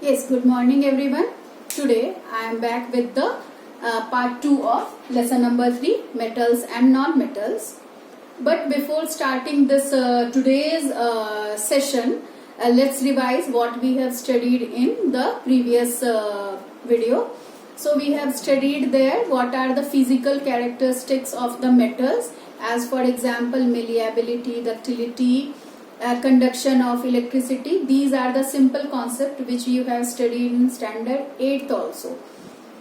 Yes, good morning everyone. Today I am back with the part 2 of lesson number 3, metals and non-metals. But before starting this today's session, let's revise what we have studied in the previous video. So we have studied there what are the physical characteristics of the metals, as for example malleability, ductility, conduction of electricity. These are the simple concepts which you have studied in standard 8th also.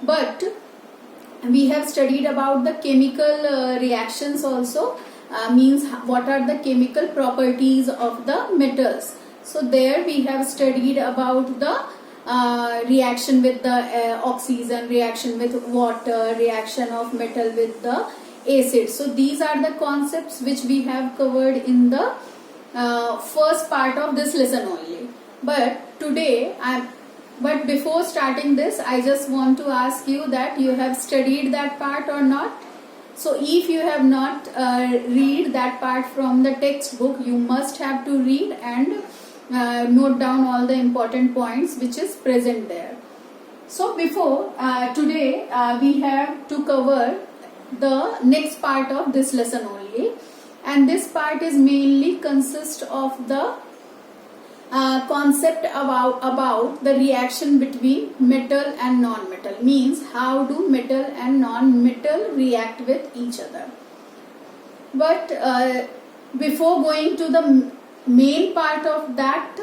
But we have studied about the chemical reactions also, means what are the chemical properties of the metals. So there we have studied about the reaction with the oxygen, reaction with water, reaction of metal with the acid. So these are the concepts which we have covered in the first part of this lesson only. But before starting this, I just want to ask you that you have studied that part or not. So if you have not read that part from the textbook, you must have to read and note down all the important points which is present there. So before today we have to cover the next part of this lesson only, and this part is mainly consist of the concept about the reaction between metal and non-metal, means how do metal and non-metal react with each other. But before going to the main part of that,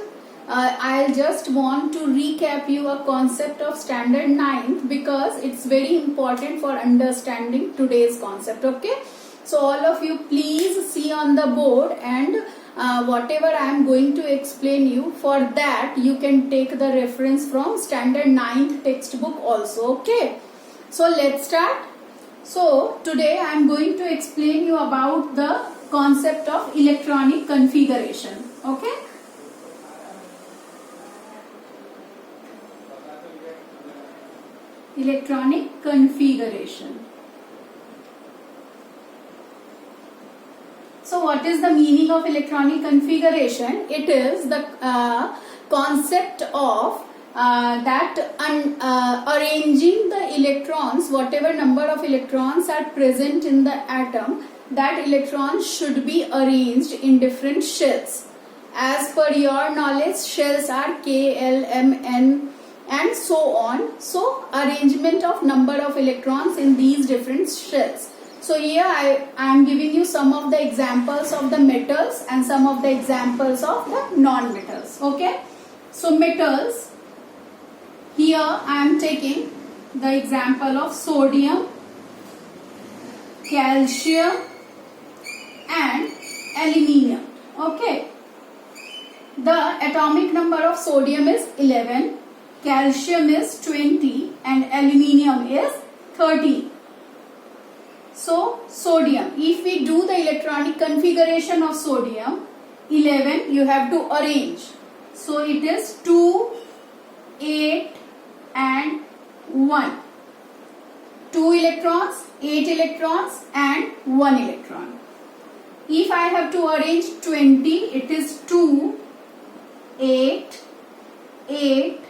I'll just want to recap you a concept of standard 9th, because it's very important for understanding today's concept. Okay, so all of you please see on the board, and whatever I am going to explain you, for that you can take the reference from standard 9th textbook also. Okay, so let's start. So today I am going to explain you about the concept of electronic configuration. Okay, electronic configuration. So what is the meaning of electronic configuration? It is the concept of arranging the electrons, whatever number of electrons are present in the atom, that electrons should be arranged in different shells. As per your knowledge, shells are K, L, M, N and so on. So arrangement of number of electrons in these different shells. So here I am giving you some of the examples of the metals and some of the examples of the non-metals. Okay, so metals, here I am taking the example of sodium, calcium and aluminium. Okay, the atomic number of sodium is 11, calcium is 20 and aluminium is 13. So sodium, if we do the electronic configuration of sodium, 11 you have to arrange. So it is 2, 8 and 1. 2 electrons, 8 electrons and 1 electron. If I have to arrange 20, it is 2, 8, 8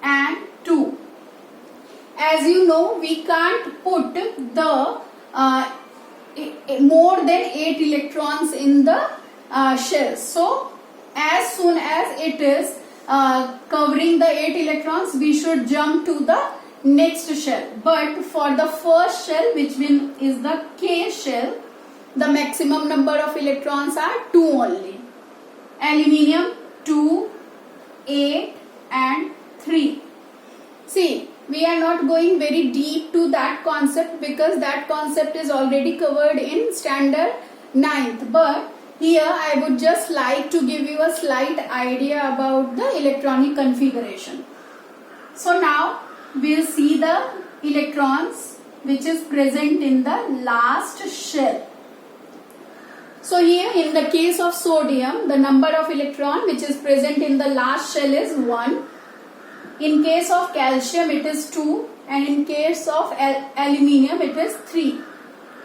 and 2. As you know, we can't put the more than 8 electrons in the shell. So as soon as it is covering the 8 electrons, we should jump to the next shell. But for the first shell, which is the K shell, the maximum number of electrons are 2 only. Aluminium 2, 8 and 3. See, we are not going very deep to that concept, because that concept is already covered in standard 9th. But here I would just like to give you a slight idea about the electronic configuration. So now we will see the electrons which is present in the last shell. So here in the case of sodium, the number of electron which is present in the last shell is 1. In case of calcium it is 2, and in case of aluminium it is 3.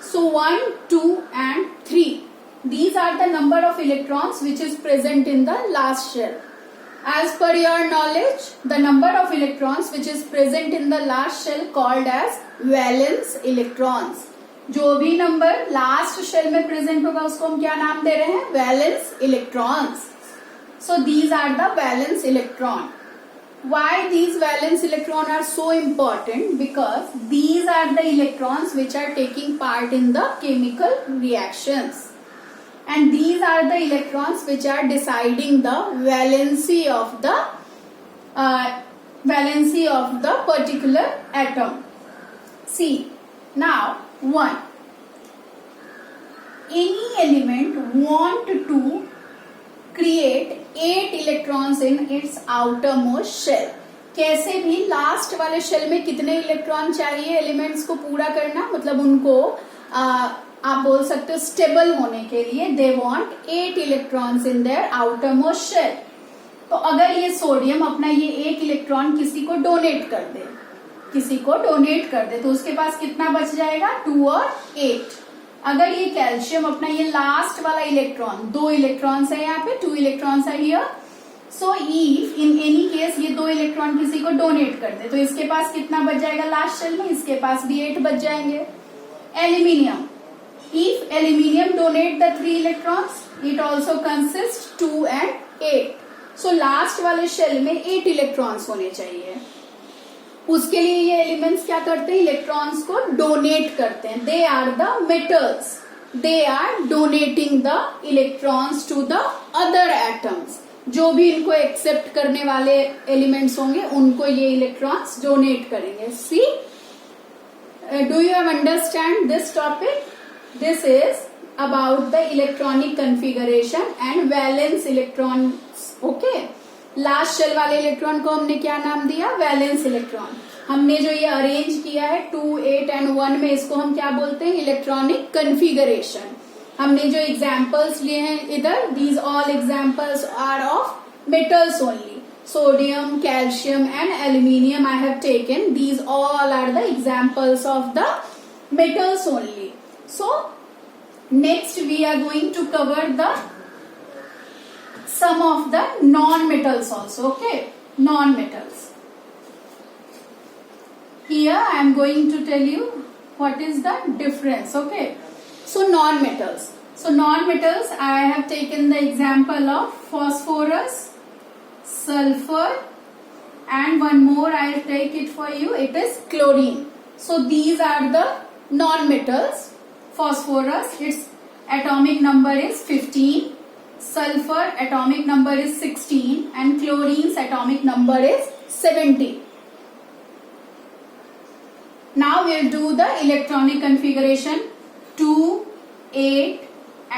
So 1, 2 and 3. These are the number of electrons which is present in the last shell. As per your knowledge, the number of electrons which is present in the last shell called as valence electrons. जो भी number last shell में present होगा उसको हम क्या नाम दे रहे हैं? Valence electrons. So these are the valence electron. Why these valence electron are so important? Because these are the electrons which are taking part in the chemical reactions. And these are the electrons which are deciding the valency of the particular atom. See, now one. Any element want to create 8 electrons in its outermost shell. कैसे भी last वाले shell में कितने electron चाहिए elements को पूरा करना, मतलब उनको आप बोल सकते हो स्टेबल होने के लिए they want 8 electrons in their outermost shell. तो अगर ये सोडियम अपना ये 1 इलेक्ट्रॉन किसी को डोनेट कर दे तो उसके पास कितना बच जाएगा? 2 और 8. अगर ये कैल्शियम अपना ये लास्ट वाला इलेक्ट्रॉन 2 इलेक्ट्रॉन्स है यहाँ पे 2 इलेक्ट्रॉन्स है here. So if in any case ये 2 इलेक्ट्रॉन किसी को डोनेट कर दे तो इसके पास कितना बच जाएगा लास्ट शेल में? इसके पास भी 8 बच जाएंगे. Aluminium, if aluminium donate the 3 electrons it also consist 2 and 8. So last वाले शेल में 8 इलेक्ट्रॉन्स होने चाहिए. उसके लिए ये एलिमेंट्स क्या करते हैं? इलेक्ट्रॉन्स को डोनेट करते हैं. They are the metals, they are donating the electrons to the other atoms. जो भी इनको एक्सेप्ट करने वाले एलिमेंट्स होंगे उनको ये इलेक्ट्रॉन्स डोनेट करेंगे. See, do you have understand this topic? This is about the electronic configuration and valence electrons. Okay, last shell वाले इलेक्ट्रॉन को हमने क्या नाम दिया? Valence electron. हमने जो ये अरेंज किया है 2, 8 and 1 में इसको हम क्या बोलते हैं? Electronic configuration. हमने जो एग्जाम्पल्स लिए हैं इधर, these all examples are of metals only. Sodium, calcium and aluminium I have taken. These all are the examples of the metals only. So next we are going to cover the some of the non-metals also. Okay, non-metals. Here I am going to tell you what is the difference. Okay, so non-metals. So non-metals I have taken the example of phosphorus, sulfur and one more I will take it for you. It is chlorine. So these are the non-metals. Phosphorus, its atomic number is 15. Sulfur atomic number is 16 and chlorine's atomic number is 70. Now we'll do the electronic configuration 2, 8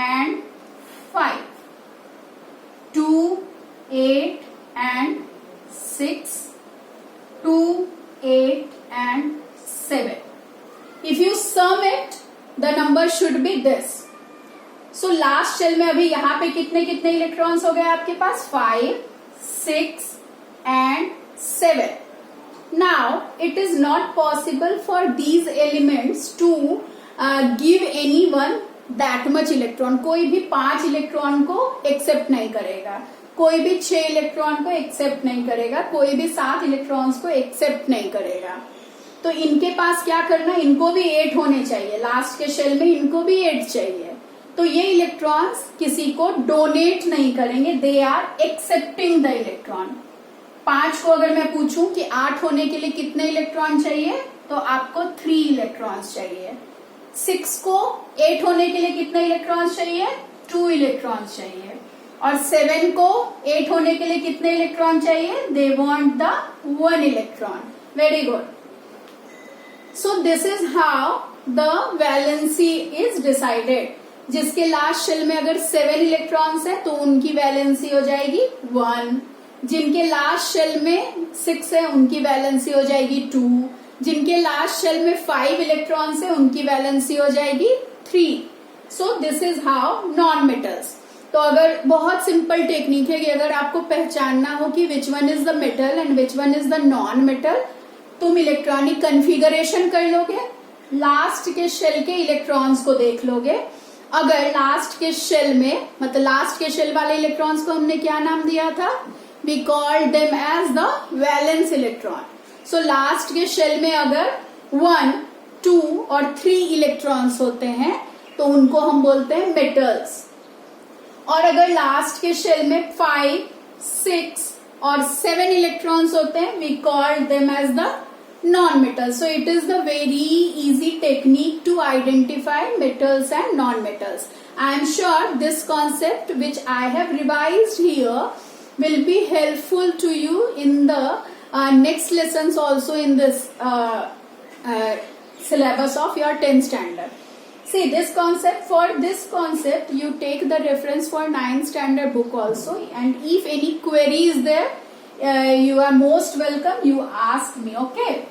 and 5. 2, 8 and 6. 2, 8 and 7. If you sum it, the number should be this. So last shell में अभी यहाँ पे कितने कितने electrons हो गए आपके पास? 5, 6 and 7. Now it is not possible for these elements to give anyone that much electron. कोई भी 5 इलेक्ट्रॉन को एक्सेप्ट नहीं करेगा, कोई भी 6 इलेक्ट्रॉन को एक्सेप्ट नहीं करेगा, कोई भी 7 इलेक्ट्रॉन्स को एक्सेप्ट नहीं करेगा. तो इनके पास क्या करना? इनको भी 8 होने चाहिए. लास्ट के शेल में इनको भी 8 चाहिए. तो ये इलेक्ट्रॉन्स किसी को डोनेट नहीं करेंगे. They are accepting the electron. 5 को अगर मैं पूछूं कि 8 होने के लिए कितने इलेक्ट्रॉन चाहिए तो आपको 3 इलेक्ट्रॉन्स चाहिए. 6 को 8 होने के लिए कितने इलेक्ट्रॉन्स चाहिए? 2 इलेक्ट्रॉन्स चाहिए. और 7 को 8 होने के लिए कितने इलेक्ट्रॉन चाहिए? They want the 1 electron. Very good. So this is how the valency is decided. जिसके लास्ट शेल में अगर 7 इलेक्ट्रॉन्स है तो उनकी वैलेंसी हो जाएगी 1. जिनके लास्ट शेल में 6 है उनकी वैलेंसी हो जाएगी 2. जिनके लास्ट शेल में 5 इलेक्ट्रॉन्स है उनकी वैलेंसी हो जाएगी 3. So this is how non metals. तो अगर बहुत सिंपल टेक्निक है कि अगर आपको पहचानना हो कि which one is the metal and which one is the non metal, तुम इलेक्ट्रॉनिक कन्फिगरेशन कर लोगे, लास्ट के शेल के इलेक्ट्रॉन्स को देख लोगे. अगर लास्ट के शेल में, मतलब लास्ट के शेल वाले इलेक्ट्रॉन्स को हमने क्या नाम दिया था? we call them as the valence electron. So last के शेल में अगर 1, 2 और 3 इलेक्ट्रॉन्स होते हैं तो उनको हम बोलते हैं मेटल्स, और अगर लास्ट के शेल में 5, 6 और 7 इलेक्ट्रॉन्स होते हैं we call them as the non-metals. So it is the very easy technique to identify metals and non-metals. I am sure this concept which I have revised here will be helpful to you in the next lessons also in this syllabus of your 10th standard. See this concept, for this concept you take the reference for 9th standard book also, and if any query is there, you are most welcome, you ask me, okay?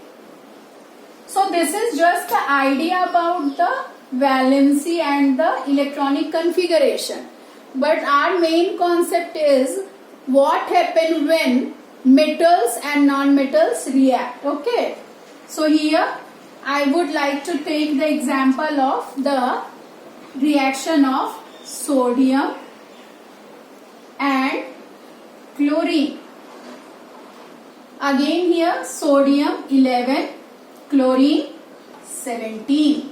So this is just the idea about the valency and the electronic configuration, but our main concept is what happen when metals and non-metals react, okay? So here I would like to take the example of the reaction of sodium and chlorine. Again here sodium 11, chlorine 17.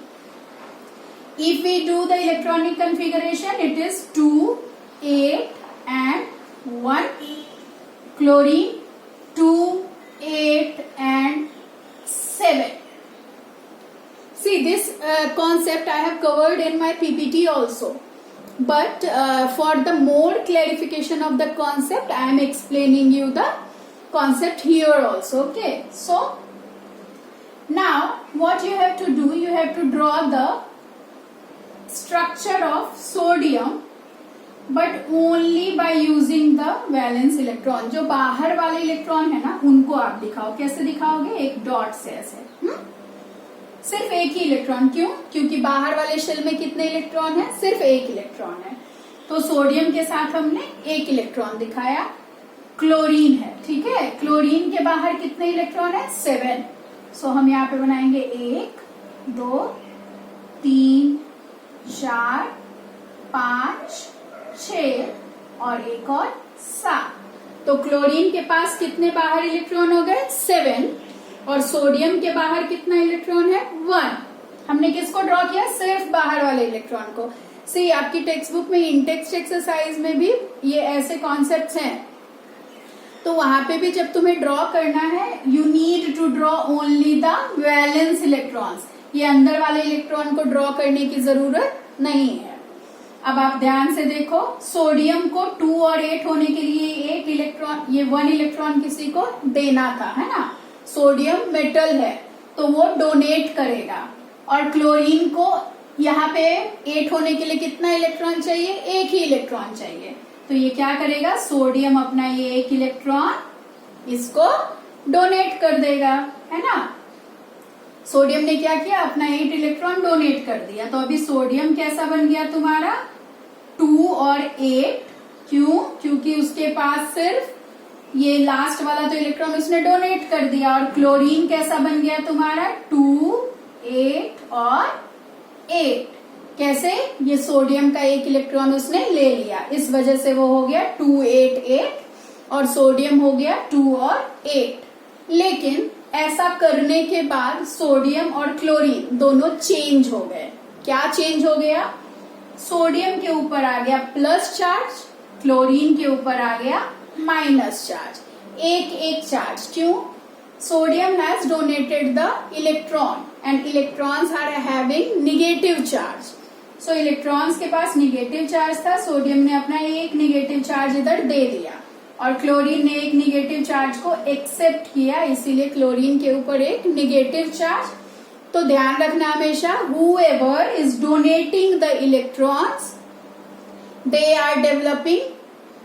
If we do the electronic configuration, it is 2, 8 and 1. Chlorine 2, 8 and 7. See this concept I have covered in my PPT also, but for the more clarification of the concept I am explaining you the concept here also, okay? So now what you have to do, you have to draw the structure of sodium but only by using the valence electron. जो बाहर वाले electron है ना उनको आप दिखाओ, कैसे दिखाओगे? एक डॉट से ऐसे, सिर्फ एक ही इलेक्ट्रॉन। क्यों? क्योंकि बाहर वाले शेल में कितने इलेक्ट्रॉन है? सिर्फ एक इलेक्ट्रॉन है, तो सोडियम के साथ हमने एक इलेक्ट्रॉन दिखाया। क्लोरीन है, ठीक है, क्लोरीन के बाहर कितने इलेक्ट्रॉन है? 7। सो हम यहाँ पे बनाएंगे 1, 2, 3, 4, 5, 6 और एक और 7। तो क्लोरीन के पास कितने बाहर इलेक्ट्रॉन हो गए? 7। और सोडियम के बाहर कितना इलेक्ट्रॉन है? 1। हमने किसको ड्रॉ किया? सिर्फ बाहर वाले इलेक्ट्रॉन को। सी आपकी टेक्स्ट बुक में इंटेक्स्ट एक्सरसाइज में भी ये ऐसे कॉन्सेप्ट्स हैं, तो वहां पे भी जब तुम्हें ड्रॉ करना है you need to draw only the valence electrons. ये अंदर वाले इलेक्ट्रॉन को ड्रॉ करने की जरूरत नहीं है। अब आप ध्यान से देखो, सोडियम को 2 और 8 होने के लिए एक इलेक्ट्रॉन, ये 1 इलेक्ट्रॉन किसी को देना था, है ना? सोडियम मेटल है तो वो डोनेट करेगा, और क्लोरीन को यहाँ पे 8 होने के लिए कितना इलेक्ट्रॉन चाहिए? एक ही इलेक्ट्रॉन चाहिए, तो ये क्या करेगा? सोडियम अपना ये एक इलेक्ट्रॉन इसको डोनेट कर देगा, है ना? सोडियम ने क्या किया? अपना 8 इलेक्ट्रॉन डोनेट कर दिया, तो अभी सोडियम कैसा बन गया तुम्हारा? 2 और 8। क्यों? क्योंकि उसके पास सिर्फ ये लास्ट वाला तो इलेक्ट्रॉन उसने डोनेट कर दिया। और क्लोरीन कैसा बन गया तुम्हारा? 2, 8 और 8। कैसे? ये सोडियम का एक इलेक्ट्रॉन उसने ले लिया, इस वजह से वो हो गया 2, 8, 8 और सोडियम हो गया 2 और 8। लेकिन ऐसा करने के बाद सोडियम और क्लोरीन दोनों चेंज हो गए। क्या चेंज हो गया? सोडियम के ऊपर आ गया प्लस चार्ज, क्लोरीन के ऊपर आ गया माइनस चार्ज, एक एक चार्ज। क्यों? Sodium has donated the electron and electrons are having negative charge. So electrons के पास निगेटिव चार्ज था, सोडियम ने अपना एक निगेटिव चार्ज इधर दे दिया और क्लोरीन ने एक निगेटिव चार्ज को एक्सेप्ट किया, इसीलिए क्लोरीन के ऊपर एक निगेटिव चार्ज। तो ध्यान रखना हमेशा, whoever is donating the electrons, they are developing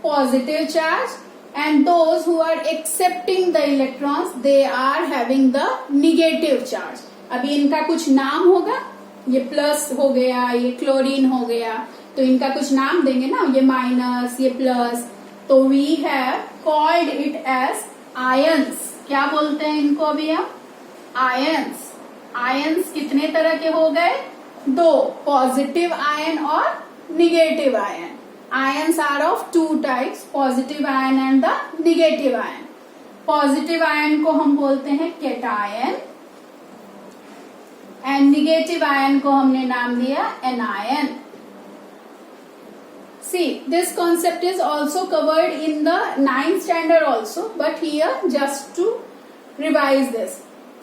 positive charge, and those who are accepting the electrons, they are having the negative charge. अभी इनका कुछ नाम होगा, ये प्लस हो गया, ये क्लोरीन हो गया, तो इनका कुछ नाम देंगे ना, ये माइनस, ये प्लस, तो we have called it as ions. क्या बोलते हैं इनको अभी हम? आयंस। आयंस कितने तरह के हो गए? 2, पॉजिटिव आयन और negative ion. Ions are of two types, positive ion and the negative ion. Positive ion को हम बोलते हैं cation and negative ion को हमने नाम दिया anion. See, this concept is also covered in the 9th standard also, but here just to revise this.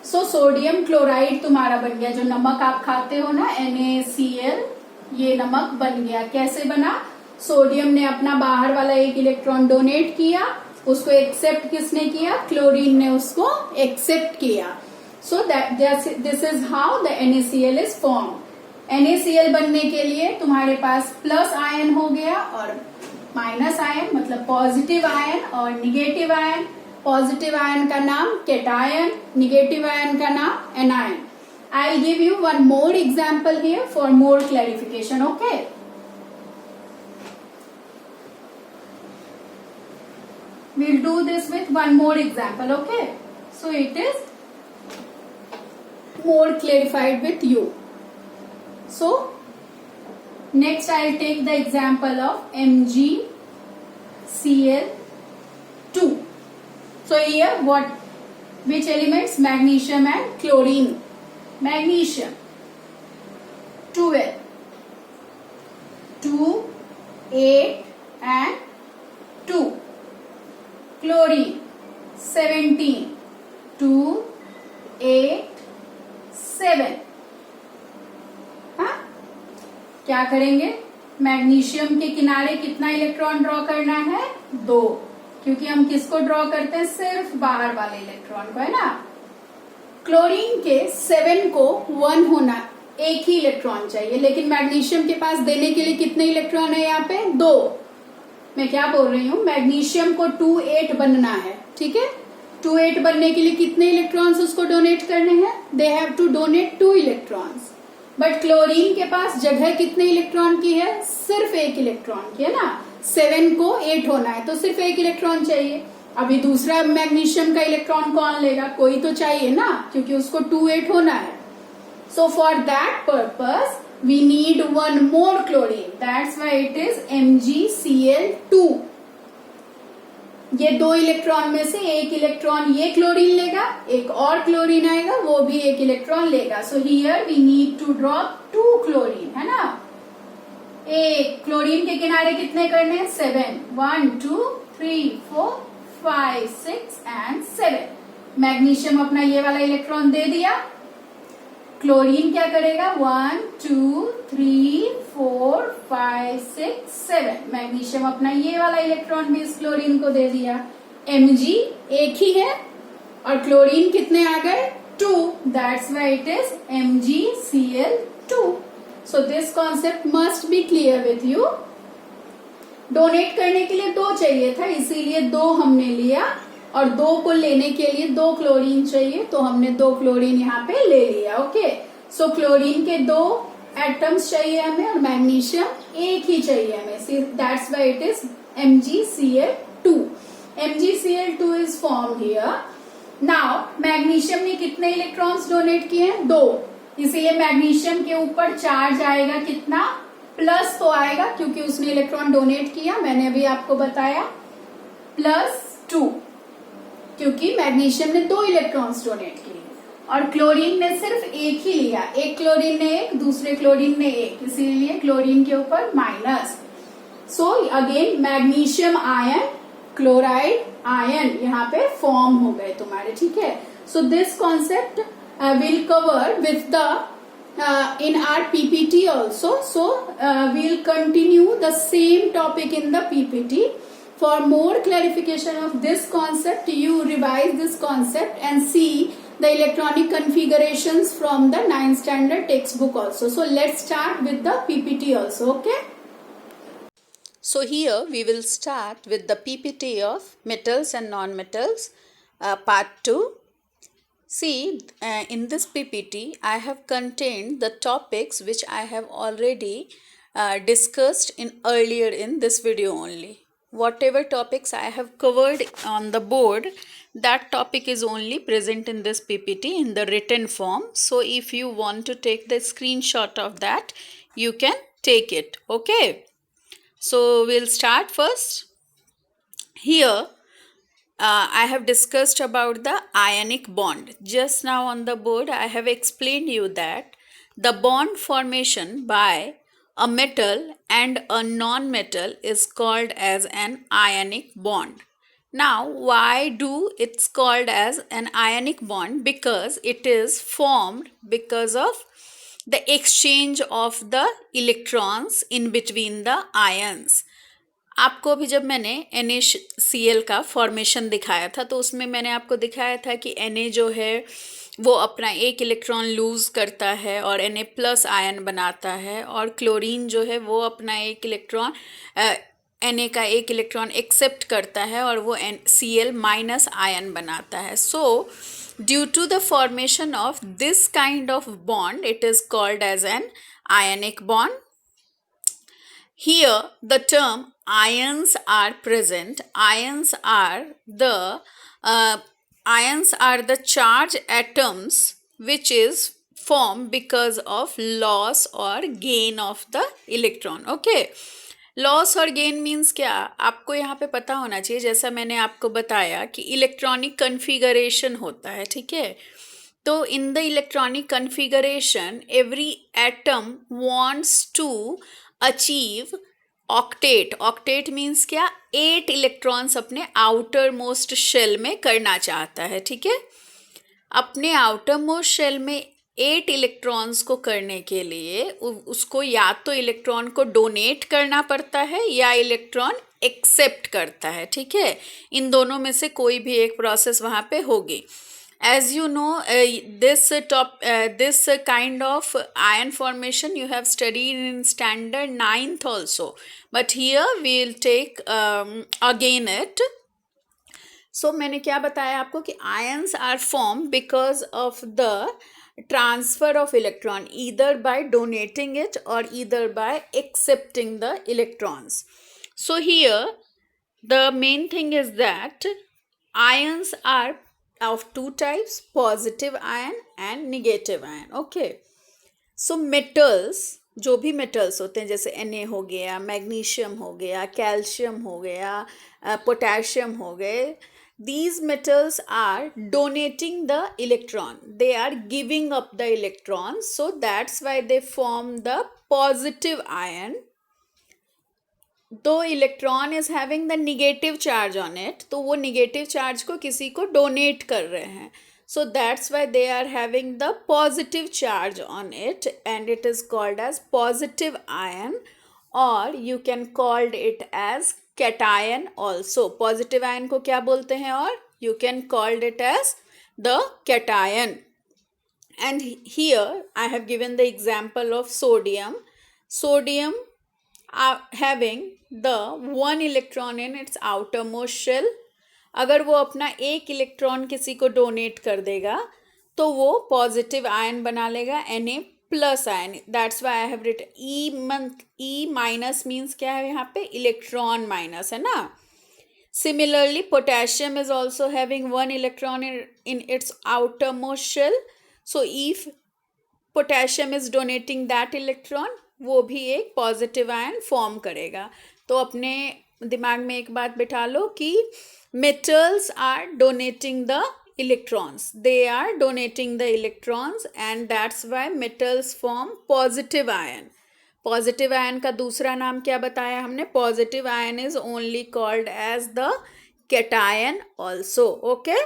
So sodium chloride तुम्हारा बन गया, जो नमक आप खाते हो ना NaCl, ये नमक बन गया. कैसे बना? सोडियम ने अपना बाहर वाला एक इलेक्ट्रॉन डोनेट किया, उसको एक्सेप्ट किसने किया? क्लोरीन ने उसको एक्सेप्ट किया. So that this is how the NaCl is formed. NaCl बनने के लिए तुम्हारे पास प्लस आयन हो गया और माइनस आयन, मतलब पॉजिटिव आयन और निगेटिव आयन. पॉजिटिव आयन का नाम कैटायन, निगेटिव आयन का नाम anion. I will give you one more example here for more clarification. Okay, we'll do this with one more example. Okay, so it is more clarified with you. So next I'll take the example of MgCl2. So here which elements? Magnesium and chlorine. Magnesium 12, 2, 8 and 2. Chlorine 17, 2, 8, 7. हाँ, क्या करेंगे? Magnesium के किनारे कितना electron draw करना है? 2, क्योंकि हम किसको ड्रॉ करते हैं? सिर्फ बाहर वाले इलेक्ट्रॉन को, है ना. क्लोरीन के 7 को 1 होना, एक ही इलेक्ट्रॉन चाहिए, लेकिन मैग्नीशियम के पास देने के लिए कितने इलेक्ट्रॉन है यहाँ पे? 2. मैं क्या बोल रही हूँ? मैग्नीशियम को 2, 8 बनना है, ठीक है. 2, 8 बनने के लिए कितने इलेक्ट्रॉन्स उसको डोनेट करने हैं? They have to donate 2 electrons. But chlorine के पास जगह कितने इलेक्ट्रॉन की है? सिर्फ एक इलेक्ट्रॉन की, है ना. 7 को 8 होना है तो सिर्फ एक इलेक्ट्रॉन चाहिए. अभी दूसरा मैग्नीशियम का इलेक्ट्रॉन कौन लेगा? कोई तो चाहिए ना, क्योंकि उसको 2, 8 होना है. So for that purpose we need one more chlorine. That's why it is MgCl2. ये 2 इलेक्ट्रॉन में से एक इलेक्ट्रॉन ये क्लोरीन लेगा, एक और क्लोरीन आएगा, वो भी एक इलेक्ट्रॉन लेगा. So here we need to drop 2 chlorine, है ना. एक क्लोरीन के किनारे कितने करने हैं? 7. 1, 2, 3, 4, 5, 6 एंड 7. मैग्नीशियम अपना ये वाला इलेक्ट्रॉन दे दिया. क्लोरीन क्या करेगा? 1, 2, 3, 4, 5, 6, 7. मैग्नीशियम अपना ये वाला इलेक्ट्रॉन भी इस क्लोरीन को दे दिया. Mg एक ही है और क्लोरीन कितने आ गए? 2. That's why it is MgCl2. So this concept must be clear with you. Donate करने के लिए 2 चाहिए था, इसीलिए 2 हमने लिया, और 2 को लेने के लिए 2 क्लोरीन चाहिए, तो हमने 2 क्लोरीन यहाँ पे ले लिया. ओके, सो क्लोरीन के 2 एटम्स चाहिए हमें और मैग्नीशियम एक ही चाहिए हमें. That's why it is MgCl2. MgCl2 is formed here. Now magnesium ने कितने इलेक्ट्रॉन्स डोनेट किए हैं? 2. इसीलिए मैग्नीशियम के ऊपर चार्ज आएगा कितना? प्लस तो आएगा, क्योंकि उसने इलेक्ट्रॉन डोनेट किया, मैंने अभी आपको बताया, +2, क्योंकि मैग्नीशियम ने 2 इलेक्ट्रॉन्स डोनेट किए और क्लोरीन ने सिर्फ एक ही लिया. एक क्लोरीन ने एक, दूसरे क्लोरीन ने एक, इसीलिए क्लोरीन के ऊपर minus. So again magnesium ion, chloride ion यहाँ पे फॉर्म हो गए तुम्हारे, ठीक है. So this concept will cover with the in our PPT also. So we'll continue the same topic in the PPT. For more clarification of this concept, you revise this concept and see the electronic configurations from the 9th standard textbook also. So let's start with the PPT also, okay? So here we will start with the PPT of metals and non-metals, part 2. See, in this PPT, I have contained the topics which I have already discussed earlier in this video only. Whatever topics I have covered on the board, that topic is only present in this PPT in the written form. So if you want to take the screenshot of that, you can take it, okay? So we'll start first. Here I have discussed about the ionic bond. Just now on the board I have explained you that the bond formation by a metal and a non-metal is called as an ionic bond. Now why do it's called as an ionic bond? Because it is formed because of the exchange of the electrons in between the ions. आपको अभी जब मैंने NaCl का formation दिखाया था तो उसमें मैंने आपको दिखाया था कि Na जो है वो अपना एक इलेक्ट्रॉन लूज करता है और Na प्लस आयन बनाता है, और क्लोरीन जो है वो अपना एक इलेक्ट्रॉन Na का एक इलेक्ट्रॉन एक्सेप्ट करता है और वो Cl माइनस आयन बनाता है. So due to the formation of this kind of bond it is called as an ionic bond. Here, the term ions are present. Ions are the charge atoms which is formed because of loss or gain of the electron. Okay. Loss और gain means क्या, आपको यहाँ पे पता होना चाहिए. जैसा मैंने आपको बताया कि इलेक्ट्रॉनिक कन्फिगरेशन होता है, ठीक है. तो in the electronic configuration every atom wants to achieve octet. Octet means क्या, 8 इलेक्ट्रॉन्स अपने आउटर मोस्ट शेल में करना चाहता है, ठीक है. अपने आउटर मोस्ट शेल में 8 इलेक्ट्रॉन्स को करने के लिए उसको या तो इलेक्ट्रॉन को डोनेट करना पड़ता है या इलेक्ट्रॉन एक्सेप्ट करता है, ठीक है. इन दोनों में से कोई भी एक प्रोसेस वहाँ पे होगी. As you know, this kind of ion formation you have studied in standard 9th also, but here we will take again it. So मैंने क्या बताया आपको कि ions are formed because of the transfer of electron, either by donating it or either by accepting the electrons. So here the main thing is that ions are of two types, positive ion and negative ion. Okay. So metals, जो भी metals होते हैं जैसे Na हो गया, magnesium हो गया, calcium हो गया, पोटेशियम हो गए, these metals are donating the electron. They are giving up the electrons. So that's why they form the positive ion. दो electron is having the negative charge on it, तो वो negative charge को किसी को donate कर रहे हैं. So that's why they are having the positive charge on it and it is called as positive ion, और you can called it as cation also. Positive ion को क्या बोलते हैं, और you can called it as the cation. And here I have given the example of sodium. Sodium having the one electron in its outermost shell. अगर वो अपना एक electron किसी को डोनेट कर देगा तो वो पॉजिटिव आयन बना लेगा, Na plus ion. That's why I have written E minus means क्या है, यहाँ पे इलेक्ट्रॉन माइनस है ना. Similarly potassium is also having one electron in its outermost shell. So if potassium is donating that electron, वो भी एक positive ion form करेगा. तो अपने दिमाग में एक बात बिठा लो कि metals are donating the electrons. They are donating the electrons and that's why metals form positive ion. Positive ion का दूसरा नाम क्या बताया हमने, positive ion is only called as the cation also. Okay.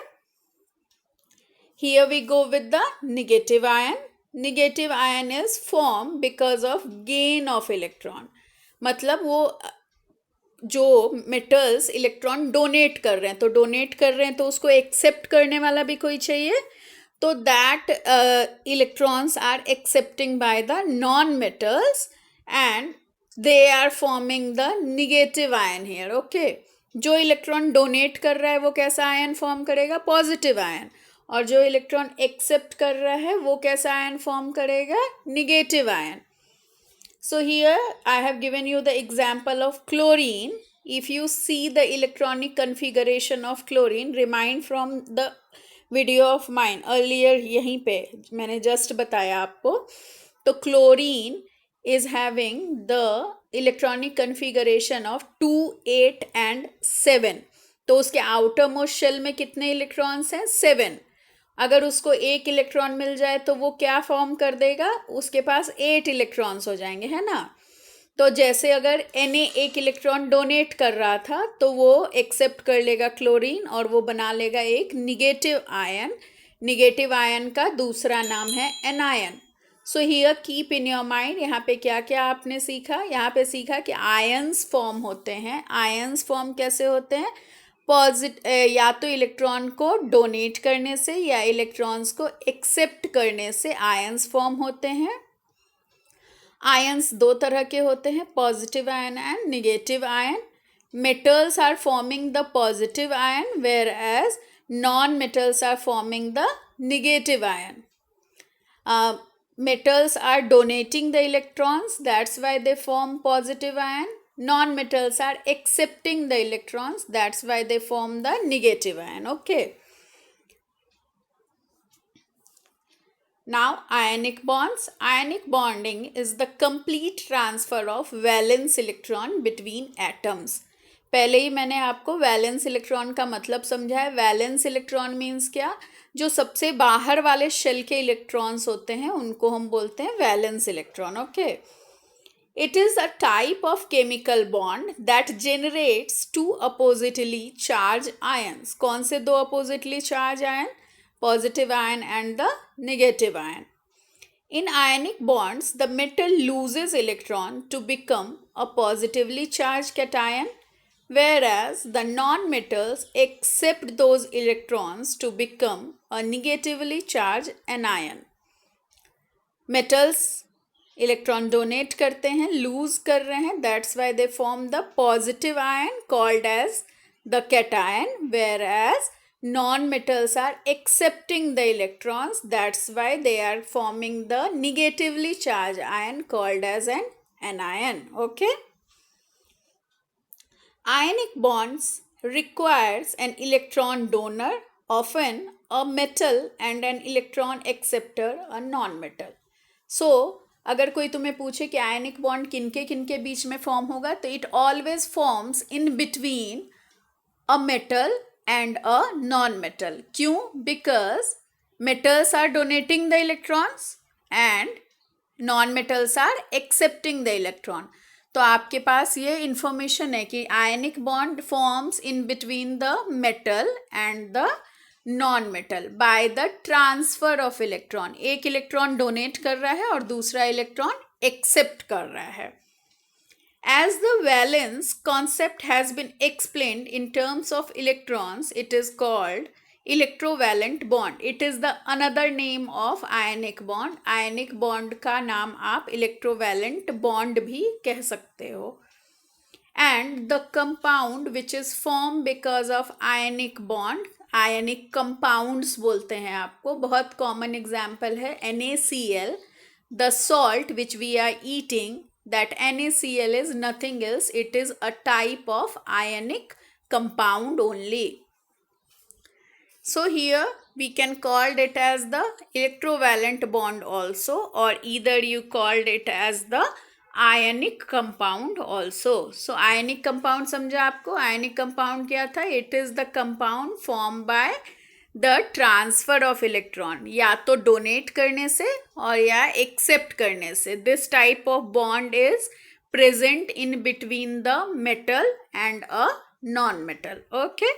Here we go with the negative ion. Negative ion is formed because of gain of electron. मतलब वो जो metals electron donate कर रहे हैं, तो डोनेट कर रहे हैं तो उसको एक्सेप्ट करने वाला भी कोई चाहिए. तो that electrons are accepting by the non metals and they are forming the negative ion here. Okay. जो इलेक्ट्रॉन डोनेट कर रहा है वो कैसा आयन फॉर्म करेगा, पॉजिटिव आयन, और जो इलेक्ट्रॉन एक्सेप्ट कर रहा है वो कैसा आयन फॉर्म करेगा, negative ion. So here I have given you the example of chlorine. If you see the electronic configuration of chlorine, remind from the video of mine earlier, यहीं पे मैंने just बताया आपको. तो chlorine is having the electronic configuration of 2, 8 and 7, तो उसके outer most shell में कितने इलेक्ट्रॉन्स हैं? 7। अगर उसको एक इलेक्ट्रॉन मिल जाए तो वो क्या फॉर्म कर देगा? उसके पास 8 इलेक्ट्रॉन्स हो जाएंगे, है ना। तो जैसे अगर Na एक इलेक्ट्रॉन डोनेट कर रहा था तो वो एक्सेप्ट कर लेगा क्लोरीन और वो बना लेगा एक निगेटिव आयन। निगेटिव आयन का दूसरा नाम है anion. So here keep in your mind, यहाँ पे क्या क्या आपने सीखा? यहाँ पे सीखा कि आयंस फॉर्म होते हैं। आयंस फॉर्म कैसे होते हैं? या तो इलेक्ट्रॉन को डोनेट करने से या इलेक्ट्रॉन्स को एक्सेप्ट करने से आयंस फॉर्म होते हैं। आयंस दो तरह के होते हैं, positive ion and negative ion. Metals are forming the positive ion whereas non metals are forming the negative ion. Metals are donating the electrons, that's why they form positive ion. Non-metals are accepting the electrons, that's why they form the negative ion. Okay. Now ionic bonds. Ionic bonding is the complete transfer of valence electron between atoms. पहले ही मैंने आपको valence electron का मतलब समझाया. Valence electron means क्या? जो सबसे बाहर वाले शेल के इलेक्ट्रॉन्स होते हैं उनको हम बोलते हैं valence electron. Okay. It is a type of chemical bond that generates two oppositely charge ions. कौन से दो oppositely charge ion? Positive ion and the negative ion. In ionic bonds, the metal loses electron to become a positively charged cation, whereas the non-metals accept those electrons to become a negatively charged anion. Metals electron donate करते हैं, lose कर रहे हैं, that's why they form the positive ion called as the cation, whereas non-metals are accepting the electrons, that's why they are forming the negatively charged ion called as an anion. Okay. Ionic bonds requires an electron donor, often a metal, and an electron acceptor, a non-metal. So अगर कोई तुम्हें पूछे कि ionic bond किनके बीच में form होगा, तो it always forms in between a metal and a non-metal. क्यों? Because metals are donating the electrons and non-metals are accepting the electron. तो आपके पास ये इंफॉर्मेशन है कि ionic bond forms in between the metal and the non metal by the transfer of electron. एक electron donate कर रहा है और दूसरा इलेक्ट्रॉन एक्सेप्ट कर रहा है. As the valence concept has been explained in terms of electrons, it is called electrovalent bond. It is the another name of ionic bond. Ionic bond का नाम आप electrovalent bond भी कह सकते हो. And the compound which is formed because of ionic bond, ionic compounds बोलते हैं आपको. बहुत common example है NaCl, the salt which we are eating. That NaCl is nothing else, it is a type of ionic compound only. So here we can call it as the electrovalent bond also, or either you called it as the ionic compound also. So ionic compound समझा आपको? ionic compound क्या था? It is the compound formed by the transfer of electron, या तो donate करने से और या एक्सेप्ट करने से. This type of bond is present in between the metal and a non metal. Okay.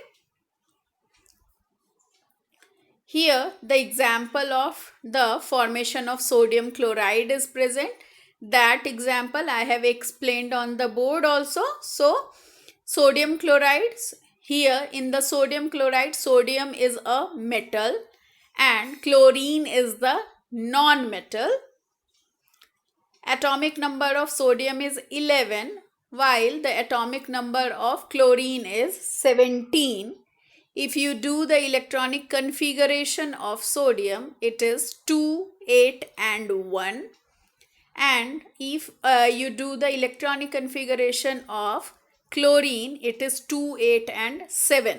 Here the example of the formation of sodium chloride is present. That example I have explained on the board also. So sodium chlorides. Here in the sodium chloride, sodium is a metal and chlorine is the non-metal. Atomic number of sodium is 11 while the atomic number of chlorine is 17. If you do the electronic configuration of sodium, it is 2, 8 and 1. And if you do the electronic configuration of chlorine, it is 2, 8 and 7.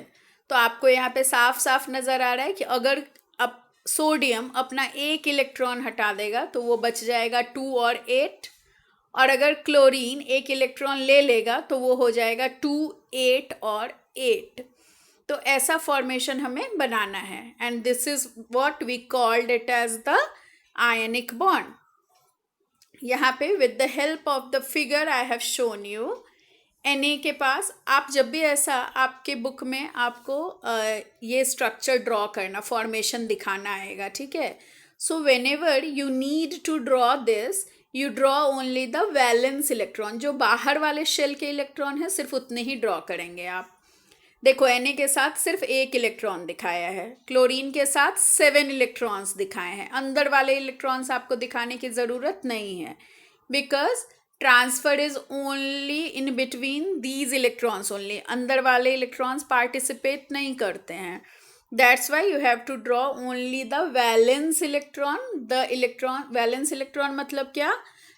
तो आपको यहाँ पे साफ साफ नज़र आ रहा है कि अगर अब सोडियम अपना एक इलेक्ट्रॉन हटा देगा तो वो बच जाएगा 2 और 8, और अगर क्लोरीन एक इलेक्ट्रॉन ले लेगा तो वो हो जाएगा 2 8 और 8। तो ऐसा फॉर्मेशन हमें बनाना है and this is what we called it as the ionic bond. यहाँ पे with the help of the figure I have shown you, Na के पास आप जब भी ऐसा आपके बुक में आपको ये स्ट्रक्चर ड्रॉ करना, फॉर्मेशन दिखाना आएगा, ठीक है। So whenever you need to draw this, you draw only the valence electron, जो बाहर वाले शेल के इलेक्ट्रॉन है सिर्फ उतने ही ड्रॉ करेंगे आप। देखो Na के साथ सिर्फ एक इलेक्ट्रॉन दिखाया है, क्लोरीन के साथ 7 इलेक्ट्रॉन्स दिखाए हैं। अंदर वाले इलेक्ट्रॉन्स आपको दिखाने की ज़रूरत नहीं है, because transfer is only in between these electrons only. अंदर वाले इलेक्ट्रॉन्स पार्टिसिपेट नहीं करते हैं। That's why you have to draw only the valence electron. The electron, valence electron मतलब क्या?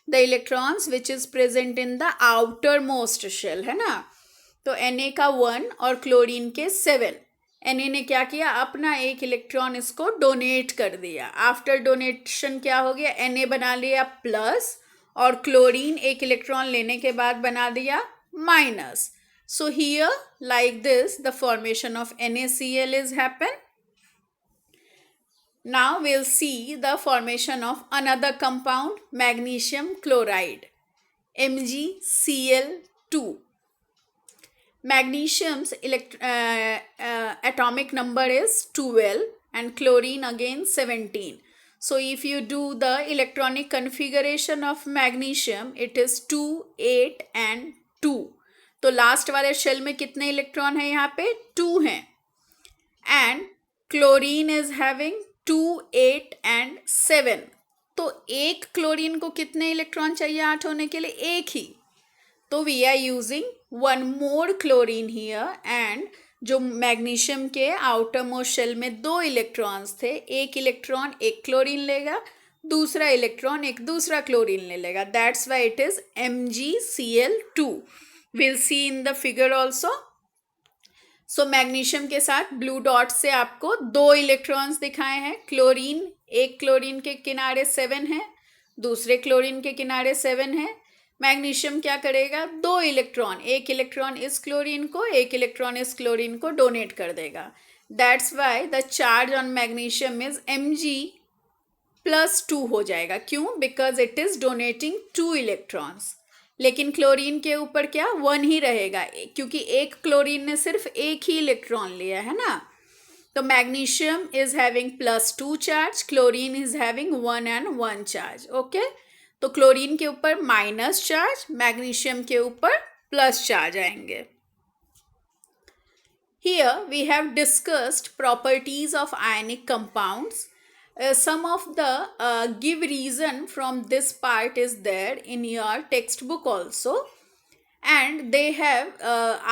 The electrons which is present in the outer most shell, है ना। तो Na का 1 और क्लोरीन के 7। Na ने क्या किया? अपना एक इलेक्ट्रॉन इसको डोनेट कर दिया। आफ्टर डोनेशन क्या हो गया? Na बना लिया प्लस, और क्लोरीन एक इलेक्ट्रॉन लेने के बाद बना दिया minus. So here like this the formation of NaCl is happen. Now we'll see the formation of another compound, magnesium chloride, MgCl2. Magnesium's atomic number is 12 and chlorine again 17. So if you do the electronic configuration of magnesium, it is 2 8 and 2. तो last वाले shell में कितने electron है? यहाँ पे 2 हैं। And chlorine is having 2 8 and 7। तो एक क्लोरीन को कितने इलेक्ट्रॉन चाहिए 8 होने के लिए? एक ही। तो we are using 1 more chlorine here, and जो मैग्नीशियम के आउटर मोस्ट शेल में 2 इलेक्ट्रॉन्स थे, एक इलेक्ट्रॉन एक क्लोरीन लेगा, दूसरा इलेक्ट्रॉन एक दूसरा क्लोरीन ले लेगा। That's why it is MgCl2। Will see in the figure also. So magnesium के साथ ब्लू डॉट से आपको 2 इलेक्ट्रॉन्स दिखाए हैं। क्लोरीन, एक क्लोरीन के किनारे 7 है, दूसरे क्लोरीन के किनारे 7 है। मैग्नीशियम क्या करेगा? 2 इलेक्ट्रॉन, एक इलेक्ट्रॉन इस क्लोरीन को, एक इलेक्ट्रॉन इस क्लोरीन को डोनेट कर देगा। That's why the charge on magnesium is Mg+2 हो जाएगा। क्यों? Because it is donating 2 electrons. लेकिन क्लोरीन के ऊपर क्या? 1 ही रहेगा, क्योंकि एक क्लोरीन ने सिर्फ एक ही इलेक्ट्रॉन लिया है ना। तो magnesium is having +2 charge, chlorine is having 1 and 1 charge. Okay, तो क्लोरीन के ऊपर माइनस चार्ज, मैग्नीशियम के ऊपर प्लस चार्ज आएंगे। Here we have discussed properties of ionic compounds. Some of the give reason from this part is there in your textbook also, and they have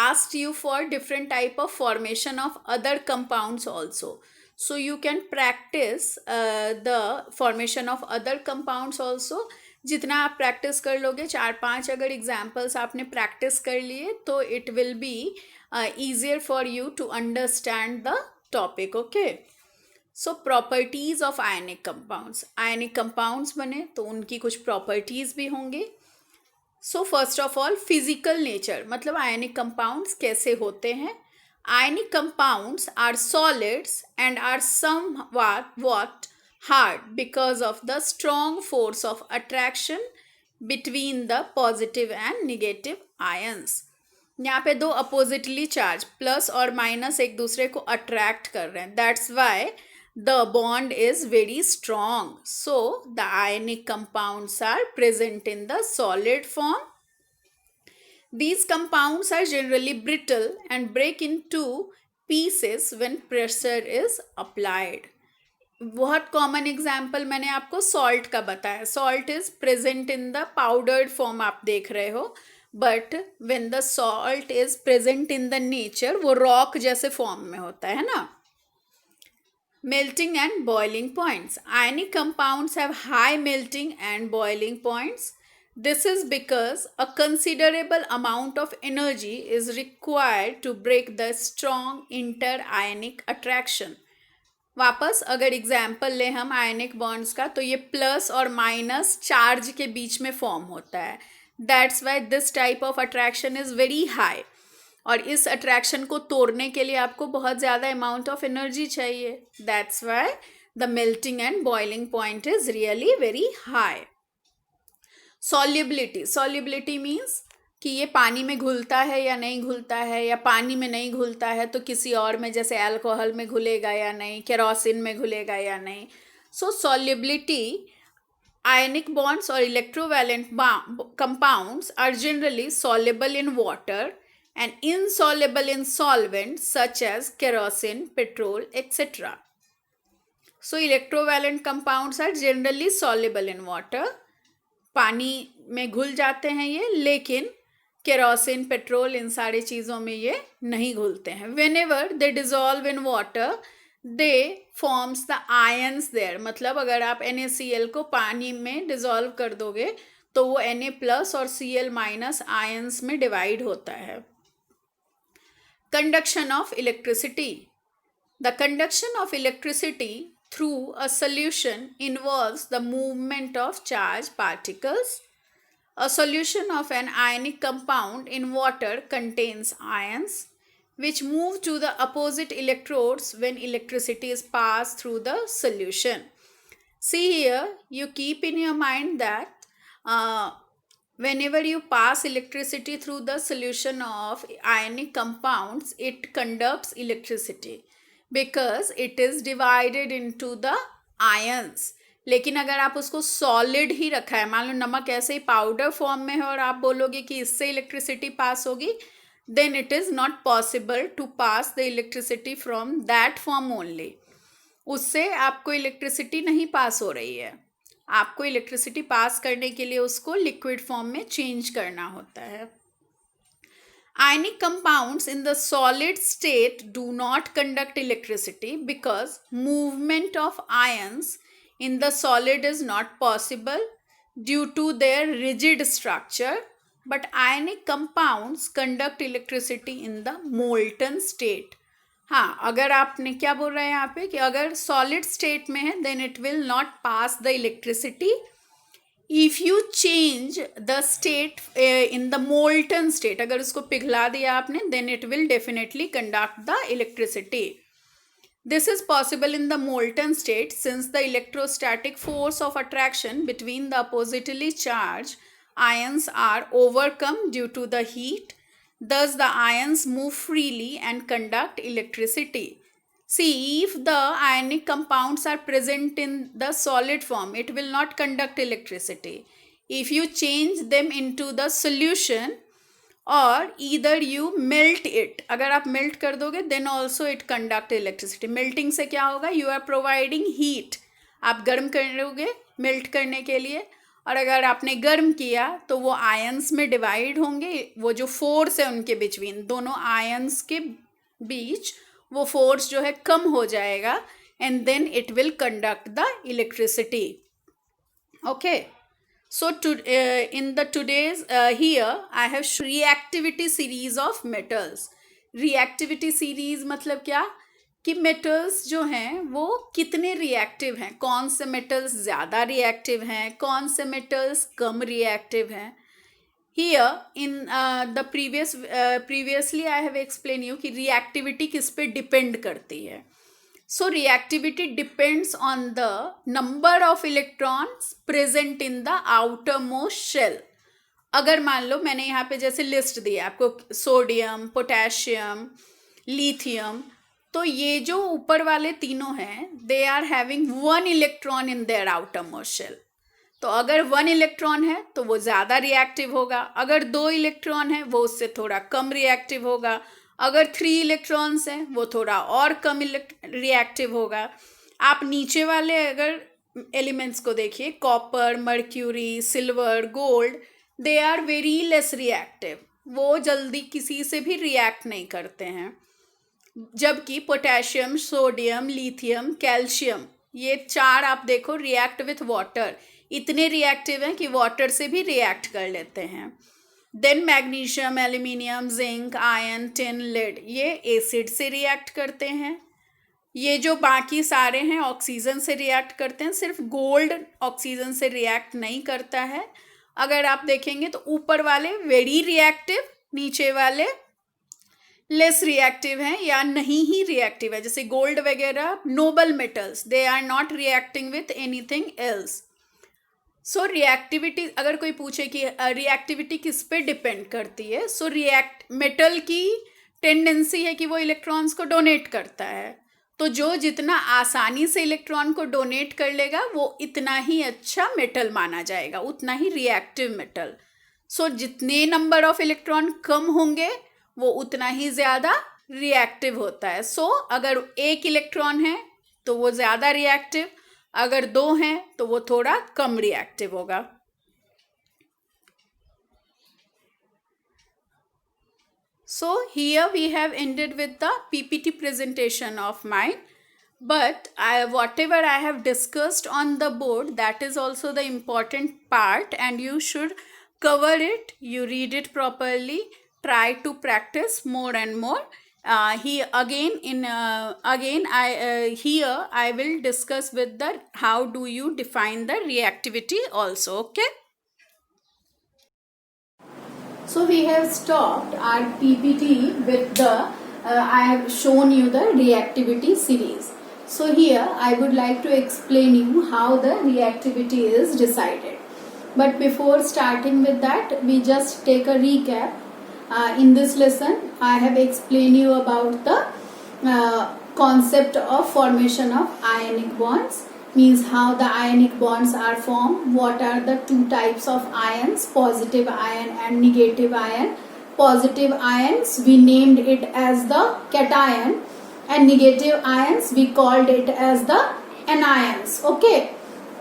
asked you for different type of formation of other compounds also. So you can practice the formation of other compounds also. जितना आप practice कर लोगे, 4-5 अगर examples आपने practice कर लिए, तो it will be easier for you to understand the topic. Okay, so properties of ionic compounds. Ionic compounds बने तो उनकी कुछ प्रॉपर्टीज भी होंगे। So first of all physical nature, मतलब आयनिक कंपाउंड्स कैसे होते हैं। Ionic compounds are solids and are somewhat hard because of the strong force of attraction between the positive and negative ions. यहाँ पे 2 अपोजिटली चार्ज प्लस और माइनस एक दूसरे को अट्रैक्ट कर रहे हैं। That's why the bond is very strong. So the ionic compounds are present in the solid form. These compounds are generally brittle and break into pieces when pressure is applied. बहुत common example मैंने आपको salt का बताया। Salt is present in the powdered form, आप देख रहे हो, but when the salt is present in the nature, वो रॉक जैसे फॉर्म में होता है ना। Melting and boiling points. Ionic compounds have high melting and boiling points. This is because a considerable amount of energy is required to break the strong inter-ionic attraction. वापस अगर example ले हम आयनिक bonds का, तो ये प्लस और minus charge के बीच में फॉर्म होता है। That's why this type of attraction is very high. और इस अट्रैक्शन को तोड़ने के लिए आपको बहुत ज़्यादा अमाउंट ऑफ एनर्जी चाहिए. That's why the melting and boiling point is really very high. Solubility means कि ये पानी में घुलता है या नहीं घुलता है, या पानी में नहीं घुलता है तो किसी और में जैसे अल्कोहल में घुलेगा या नहीं, केरोसिन में घुलेगा या नहीं. सो solubility, ionic bonds or electrovalent compounds are generally soluble in water and insoluble in solvents such as kerosene, petrol, etc. So electrovalent compounds are generally soluble in water. पानी में घुल जाते हैं ये, लेकिन केरोसिन, पेट्रोल, इन सारी चीज़ों में ये नहीं घुलते हैं. whenever they dissolve in water they forms the ions there. मतलब अगर आप NaCl को पानी में डिजॉल्व कर दोगे तो वो Na प्लस और Cl माइनस आयंस में डिवाइड होता है. Conduction of electricity. The conduction of electricity through a solution involves the movement of charged particles. A solution of an ionic compound in water contains ions which move to the opposite electrodes when electricity is passed through the solution. See here, you keep in your mind that whenever you pass electricity through the solution of ionic compounds, it conducts electricity because it is divided into the ions. लेकिन अगर आप उसको solid ही रखा है, मान लो नमक ऐसे ही powder form में है और आप बोलोगे कि इससे इलेक्ट्रिसिटी पास होगी, then it is not possible to pass the electricity from that form only. उससे आपको इलेक्ट्रिसिटी नहीं पास हो रही है. आपको इलेक्ट्रिसिटी पास करने के लिए उसको लिक्विड फॉर्म में चेंज करना होता है. Ionic compounds in the solid state do not conduct electricity because movement of ions in the solid is not possible due to their rigid structure, but ionic compounds conduct electricity in the molten state. हाँ, अगर आपने क्या बोल रहे हैं यहाँ पे कि अगर solid state में है then it will not pass the electricity. If you change the state in the molten state, अगर उसको पिघला दिया आपने, then it will definitely conduct the electricity. This is possible in the molten state since the electrostatic force of attraction between the oppositely charged ions are overcome due to the heat. Thus the ions move freely and conduct electricity. See, if the ionic compounds are present in the solid form, it will not conduct electricity. If you change them into the solution or either you melt it, अगर आप melt कर दोगे then also it conduct electricity. Melting से क्या होगा? You are providing heat. आप गर्म करोगे melt करने के लिए, और अगर आपने गर्म किया तो वो आयंस में डिवाइड होंगे. वो जो फोर्स है उनके बिटवीन, दोनों आयंस के बीच वो फोर्स जो है कम हो जाएगा and then it will conduct the electricity. Okay, so in the today's here I have reactivity series of metals. Reactivity series मतलब क्या कि मेटल्स जो हैं वो कितने रिएक्टिव हैं, कौन से मेटल्स ज़्यादा रिएक्टिव हैं, कौन से मेटल्स कम रिएक्टिव हैं. Here in the previously I have explained you कि reactivity किस पे डिपेंड करती है. So reactivity depends on the number of electrons present in the outermost shell. अगर मान लो मैंने यहाँ पे जैसे लिस्ट दी आपको सोडियम, पोटेशियम, लिथियम, तो ये जो ऊपर वाले तीनों हैं they are having one electron in their outermost shell. तो अगर 1 इलेक्ट्रॉन है तो वो ज़्यादा रिएक्टिव होगा, अगर 2 इलेक्ट्रॉन है वो उससे थोड़ा कम रिएक्टिव होगा, अगर 3 इलेक्ट्रॉन्स हैं वो थोड़ा और कम रिएक्टिव होगा. आप नीचे वाले अगर एलिमेंट्स को देखिए, copper, mercury, silver, gold, they are very less reactive. वो जल्दी किसी से भी रिएक्ट नहीं करते हैं. जबकि पोटेशियम, सोडियम, लिथियम, कैल्शियम, ये 4 आप देखो रिएक्ट विथ वाटर, इतने रिएक्टिव हैं कि वाटर से भी रिएक्ट कर लेते हैं. Then magnesium, aluminium, zinc, iron, tin, lead, ये एसिड से रिएक्ट करते हैं. ये जो बाकी सारे हैं ऑक्सीजन से रिएक्ट करते हैं. सिर्फ गोल्ड ऑक्सीजन से रिएक्ट नहीं करता है. अगर आप देखेंगे तो ऊपर वाले वेरी रिएक्टिव, नीचे वाले लेस रिएक्टिव हैं या नहीं ही रिएक्टिव है. जैसे गोल्ड वगैरह noble metals, they are not reacting with anything else. So reactivity, अगर कोई पूछे कि रिएक्टिविटी किस पे डिपेंड करती है, सो मेटल की टेंडेंसी है कि वो इलेक्ट्रॉन्स को डोनेट करता है. तो जो जितना आसानी से इलेक्ट्रॉन को डोनेट कर लेगा वो इतना ही अच्छा मेटल माना जाएगा, उतना ही रिएक्टिव मेटल. सो जितने नंबर ऑफ इलेक्ट्रॉन कम होंगे वो उतना ही ज़्यादा रिएक्टिव होता है. सो अगर एक इलेक्ट्रॉन है तो वो ज़्यादा रिएक्टिव, अगर दो हैं तो वो थोड़ा कम रिएक्टिव होगा. So here we have ended with the PPT presentation of mine, but whatever I have discussed on the board, that is also the important part and you should cover it, you read it properly, try to practice more and more. Here I will discuss with the how do you define the reactivity also. Okay. So we have stopped our PPT with the I have shown you the reactivity series. So here I would like to explain you how the reactivity is decided. But before starting with that, we just take a recap. In this lesson I have explained you about the concept of formation of ionic bonds, means how the ionic bonds are formed, what are the two types of ions, positive ion and negative ion. Positive ions we named it as the cation and negative ions we called it as the anions. Okay.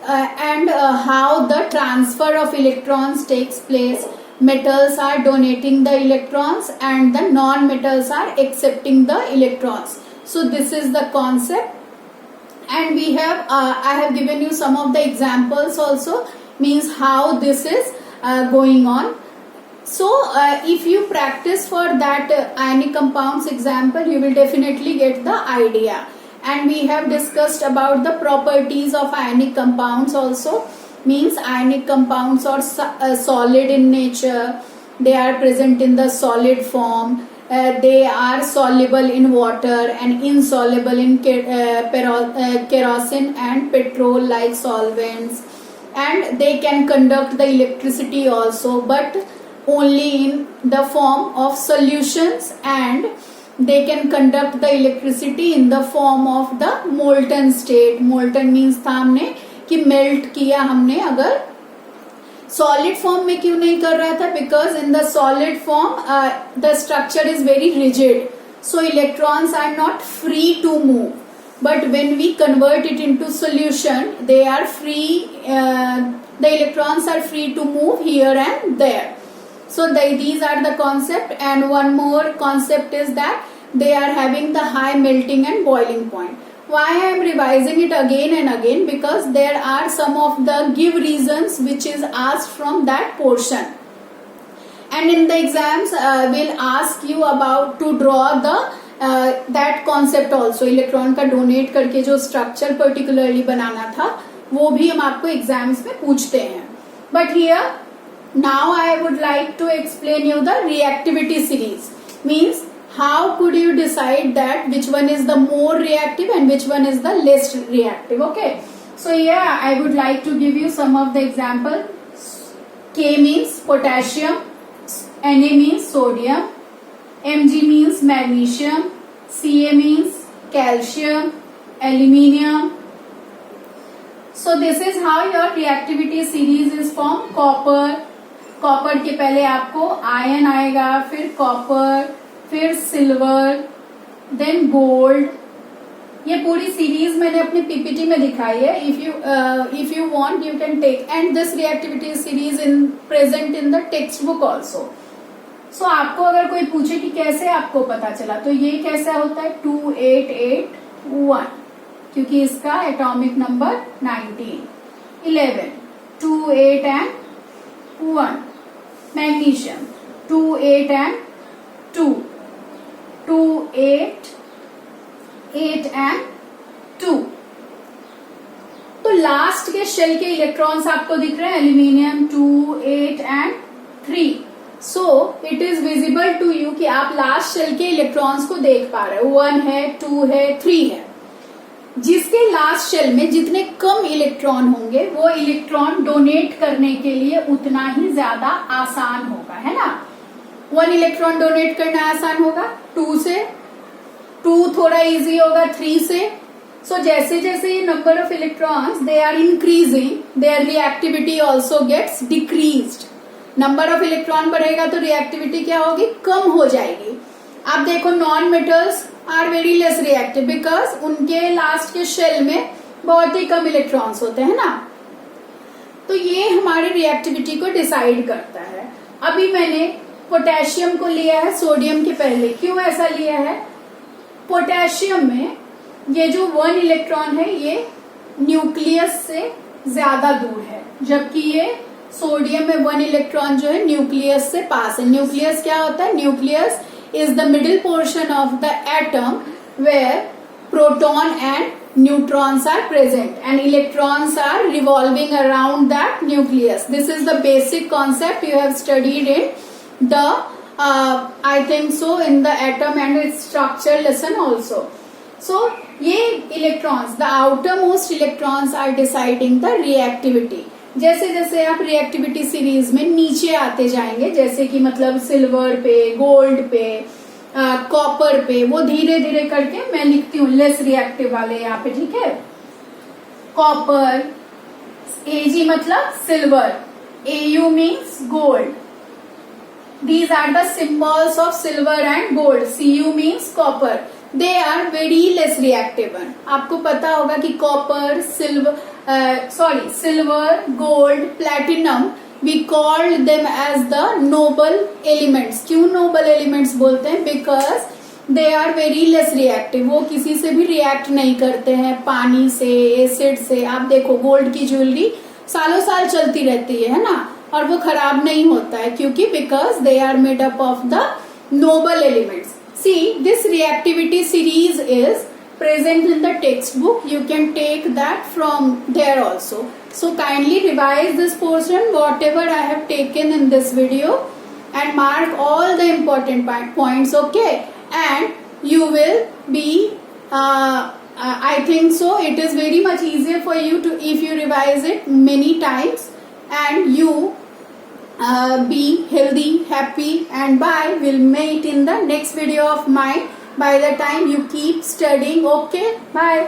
And how the transfer of electrons takes place. Metals are donating the electrons and the non-metals are accepting the electrons. So this is the concept. And we have I have given you some of the examples also, means how this is going on. So if you practice for that ionic compounds example, you will definitely get the idea. And we have discussed about the properties of ionic compounds also, means ionic compounds are solid in nature, they are present in the solid form. They are soluble in water and insoluble in kerosene and petrol like solvents, and they can conduct the electricity also, but only in the form of solutions, and they can conduct the electricity in the form of the molten state. Molten means था हमने कि melt किया हमने. अगर solid form में क्यों नहीं कर रहा था, because in the solid form the structure is very rigid, so electrons are not free to move. But when we convert it into solution, they are free, the electrons are free to move here and there. So these are the concept, and one more concept is that they are having the high melting and boiling point. Why I am revising it again and again, because there are some of the give reasons which is asked from that portion, and in the exams will ask you about to draw the that concept also. Electron का donate करके जो structure particularly बनाना था वो भी हम आपको exams में पूछते हैं. But here now I would like to explain you the reactivity series, means how could you decide that which one is the more reactive and which one is the less reactive. Okay, so here I would like to give you some of the example. K means potassium, Na means sodium, Mg means magnesium, Ca means calcium, aluminium. So this is how your reactivity series is formed. Copper के पहले आपको ion आएगा, फिर copper, फिर silver, then gold. ये पूरी series मैंने अपने पीपीटी में दिखाई है. If you want you can take, and this reactivity series in present in the text book also. So आपको अगर कोई पूछे कि कैसे आपको पता चला, तो ये कैसा होता है 2881, क्योंकि इसका atomic number 19, 11, 2, 8 and 1. Magnesium 2, 8 and 2, 2, 8, 8 and 2. तो लास्ट के शेल के इलेक्ट्रॉन्स आपको दिख रहे हैं, aluminium 2, 8 and 3. So it is visible to you कि आप लास्ट शेल के इलेक्ट्रॉन्स को देख पा रहे हो. 1 है, 2 है, 3 है. जिसके लास्ट शेल में जितने कम इलेक्ट्रॉन होंगे वो इलेक्ट्रॉन डोनेट करने के लिए उतना ही ज्यादा आसान होगा, है ना. 1 इलेक्ट्रॉन डोनेट करना आसान होगा 2 से, 2 थोड़ा इजी होगा 3 से. सो जैसे जैसे ये number of electrons they are increasing, their reactivity also gets decreased. Number of electron बढ़ेगा तो रिएक्टिविटी क्या होगी, कम हो जाएगी. आप देखो non metals are very less reactive because उनके लास्ट के शेल में बहुत ही कम इलेक्ट्रॉन्स होते हैं ना. तो ये हमारे रिएक्टिविटी को डिसाइड करता है. अभी मैंने पोटेशियम को लिया है सोडियम के पहले. क्यों ऐसा लिया है, पोटेशियम में ये जो 1 इलेक्ट्रॉन है ये न्यूक्लियस से ज्यादा दूर है, जबकि ये सोडियम में 1 इलेक्ट्रॉन जो है न्यूक्लियस से पास है. न्यूक्लियस क्या होता है, nucleus is the middle portion of the atom where proton and neutrons are present and electrons are revolving around that nucleus. This is the basic concept you have studied in the I think so in the atom and its structure lesson also. So ये electrons, the outermost electrons are deciding the reactivity. जैसे जैसे आप reactivity series में नीचे आते जाएंगे, जैसे कि मतलब सिल्वर पे, गोल्ड पे, कॉपर पे, वो धीरे धीरे करके मैं लिखती हूँ लेस रिएक्टिव वाले यहाँ पे, ठीक है. कॉपर, Ag मतलब silver, Au means gold. These are the symbols of silver and gold. Cu means copper. They are very less reactive. आपको पता होगा कि copper, silver, gold, platinum, we called them as the noble elements. क्यों noble elements बोलते हैं, because they are very less reactive. वो किसी से भी रिएक्ट नहीं करते हैं, पानी से, एसिड से. आप देखो गोल्ड की ज्वेलरी सालों साल चलती रहती है ना, और वो खराब नहीं होता है, क्योंकि because they are made up of the noble elements. See this reactivity series is present in the textbook. You can take that from there also. So kindly revise this portion whatever I have taken in this video and mark all the important points, okay? And you will be I think so it is very much easier for you to, if you revise it many times, and you be healthy, happy, and bye. We'll meet in the next video of mine. By the time you keep studying, okay? Bye.